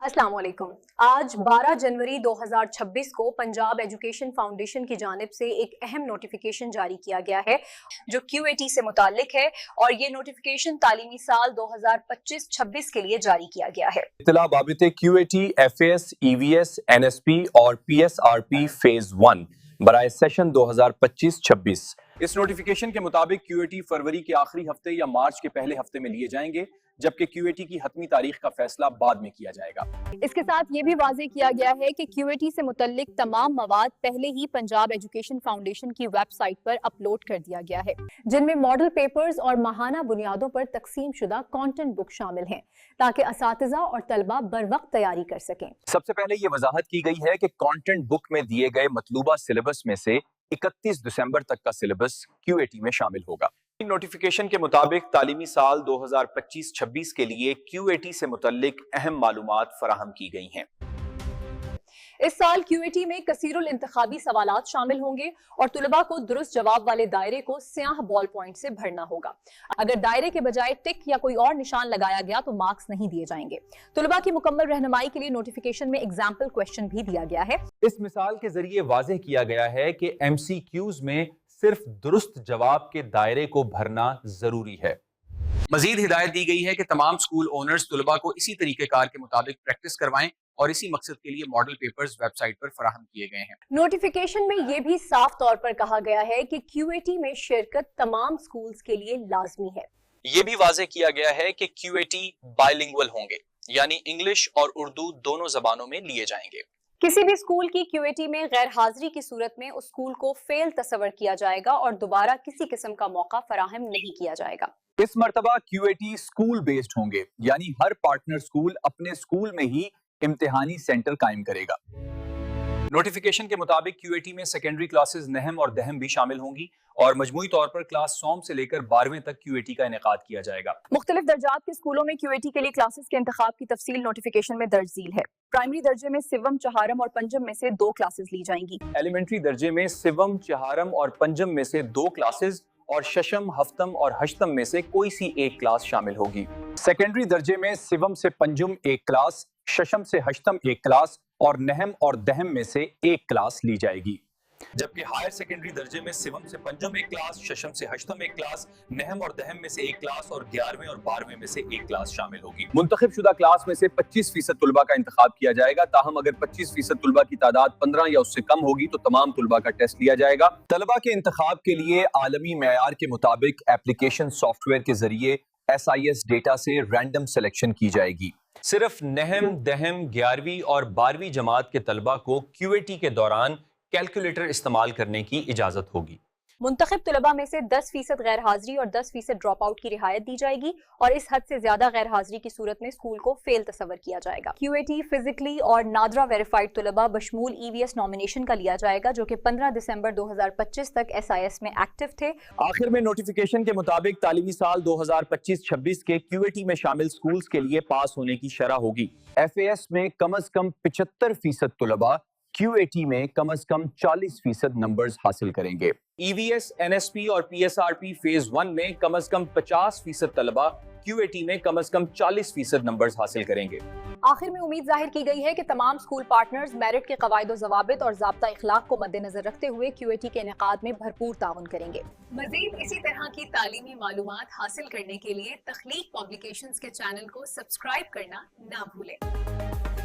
अस्सलाम वालेकुम। आज 12 जनवरी 2026 को पंजाब एजुकेशन फाउंडेशन की जानिब से एक अहम नोटिफिकेशन जारी किया गया है जो QAT से मुतालिक है और ये नोटिफिकेशन तालीमी साल 2025-26 के लिए जारी किया गया है। इत्तला बाबिते QAT, FAS, EVS, NSP और PSRP फेज 1 बराए सेशन 2025-26। इस नोटिफिकेशन के मुताबिक QAT फरवरी के आखिरी हफ्ते या मार्च के पहले हफ्ते में लिए जाएंगे, जबकि QAT की हतमी तारीख का फैसला बाद में किया जाएगा। इसके साथ ये भी वाज़ेह किया गया है कि QAT से मुतल्लिक तमाम मवाद पहले ही पंजाब एजुकेशन फाउंडेशन की वेबसाइट पर अपलोड कर दिया गया है, जिनमें मॉडल पेपर्स और माहाना बुनियादों पर तकसीम शुदा कंटेंट बुक शामिल हैं, ताकि असातिज़ा और तलबा बर वक्त तैयारी कर सकें। सबसे पहले ये वजाहत की गई है कि कंटेंट बुक में दिए गए मतलूबा सिलेबस में से 31 दिसंबर तक का सिलेबस QAT में शामिल होगा। नोटिफिकेशन के मुताबिक तालीमी साल 2025-26 के लिए QAT से मुतल्लिक अहम मालूमात फराहम की गई हैं। इस साल QAT में कसीरुल इंतखाबी सवालात शामिल होंगे और तुलबा को दुरुस्त जवाब वाले दायरे को स्याह बॉल पॉइंट से भरना होगा। अगर दायरे के बजाय टिक या कोई और निशान लगाया गया तो मार्क्स नहीं दिए जाएंगे। तुलबा की मुकम्मल रहनुमाई के लिए नोटिफिकेशन में एग्जाम्पल क्वेश्चन भी दिया गया है। इस मिसाल के जरिए वाज़ेह किया गया है कि MCQs में सिर्फ दुरुस्त जवाब के दायरे को भरना जरूरी है। मजीद हिदायत दी गई है कि तमाम स्कूल ओनर्स तुलबा को इसी तरीकेकार के मुताबिक प्रैक्टिस करवाएं और इसी मकसद के लिए मॉडल पेपर्स वेबसाइट पर फराहम किए गए हैं। नोटिफिकेशन में यह भी साफ तौर पर कहा गया है कि QAT में शिरकत तमाम स्कूल्स के लिए लाजमी है। ये भी वाज़ेह किया गया है कि QAT बाइलिंगुअल होंगे, यानी इंग्लिश और उर्दू दोनों जबानों में लिए जाएंगे। किसी भी स्कूल की QAT में गैर हाजिरी की सूरत में उस स्कूल को फेल तस्वर किया जाएगा और दोबारा किसी किस्म का मौका फराहम नहीं किया जाएगा। इस मर्तबा QAT स्कूल बेस्ड होंगे, यानी हर पार्टनर स्कूल अपने स्कूल में ही इम्तिहानी सेंटर कायम करेगा। नोटिफिकेशन के मुताबिक QAT में सेकेंडरी क्लासेस नहम और दहम भी शामिल होंगी और मजमूई तौर पर क्लास सौम से लेकर 12वें तक QAT का इनेकाद किया जाएगा। मुख्तलिफ दर्जात के स्कूलों में QAT के लिए क्लासेस के इंतखाब की तफसील नोटिफिकेशन में दर्ज झील है। प्राइमरी दर्जे में सिवम, चहारम और पंजम में से 2 क्लासेस ली जाएंगी। एलिमेंट्री दर्जे में सिवम, चहारम और पंजम में से 2 क्लासेस और शशम, हफ्तम और हश्तम में से कोई सी एक क्लास शामिल होगी। सेकेंडरी दर्जे में सिवम से पंजुम एक क्लास, शशम से हश्तम एक क्लास और नहम और दहम में से एक क्लास ली जाएगी, जबकि हायर सेकेंडरी दर्जे में सिवम से पंजम एक क्लास, शशम से हश्तम एक क्लास, नहम और दहम में से एक क्लास और 11वें और 12वें में से एक क्लास शामिल होगी। मुंतखब शुदा क्लास में से 25% तुलबा का इंतखाब किया जाएगा, ताहम अगर 25% तुलबा की तादाद 15 या उससे कम होगी तो तमाम तुलबा का टेस्ट लिया जाएगा। तलबा के इंतखाब के लिए आलमी मेयार के मुताबिक एप्लीकेशन सॉफ्टवेयर के जरिए SIS डेटा से रैंडम सिलेक्शन की जाएगी। सिर्फ नहम, दहम, 11वीं और 12वीं जमात के तलबा को QAT के दौरान कैलकुलेटर इस्तेमाल करने की इजाजत होगी। मुंतखब तलबा में से 10% गैर हाजिरी और 10% ड्रॉप आउट की रियायत दी जाएगी और इस हद से ज्यादा गैर हाजिरी की सूरत में स्कूल को फेल तस्वर किया जाएगा। QAT फिजिकली और नादरा वेरीफाइड तलबा बशमूल EVS नॉमिनेशन का लिया जाएगा, जो कि 15 दिसंबर 2025 तक SIS में एक्टिव थे। आखिर में नोटिफिकेशन के मुताबिक तालीमी साल 2025-26 के QAT में शामिल स्कूल्स के लिए पास होने की शरह होगी। FAS में कम अज कम 75% तलबा QAT में कम अज कम 40% नंबर्स हासिल करेंगे। EVS, NSP और PSRP फेज 1 में कम अज कम 50% तलबा QAT में कम अज कम 40% नंबर्स हासिल करेंगे। आखिर में उम्मीद जाहिर की गई है कि तमाम स्कूल पार्टनर्स मेरिट के कवायद और ज़वाबित और ज़ाब्ता इखलाक को मद्देनजर रखते हुए QAT के इनेकाद में भरपूर ताउन करेंगे। मज़ीद इसी तरह की तालीमी मालूमात हासिल करने के लिए तख्लीक पब्लिकेशंस के चैनल को सब्सक्राइब करना ना भूलें।